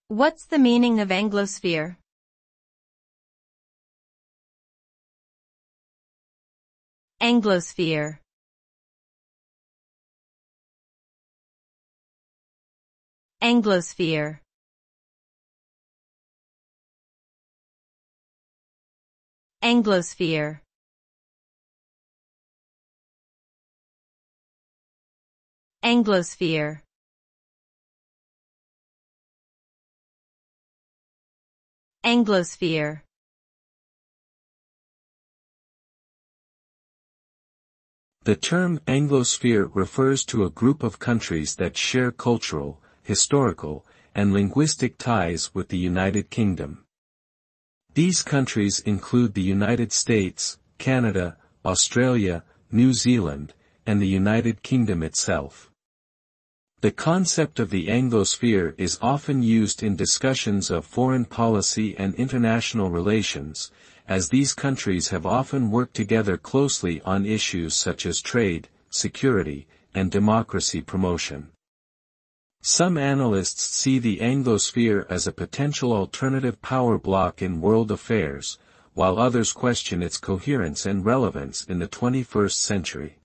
What's the meaning of Anglosphere? Anglosphere. Anglosphere. Anglosphere. Anglosphere. Anglosphere. The term Anglosphere refers to a group of countries that share cultural, historical, and linguistic ties with the United Kingdom. These countries include the United States, Canada, Australia, New Zealand, and the United Kingdom itself. The concept of the Anglosphere is often used in discussions of foreign policy and international relations, as these countries have often worked together closely on issues such as trade, security, and democracy promotion. Some analysts see the Anglosphere as a potential alternative power bloc in world affairs, while others question its coherence and relevance in the 21st century.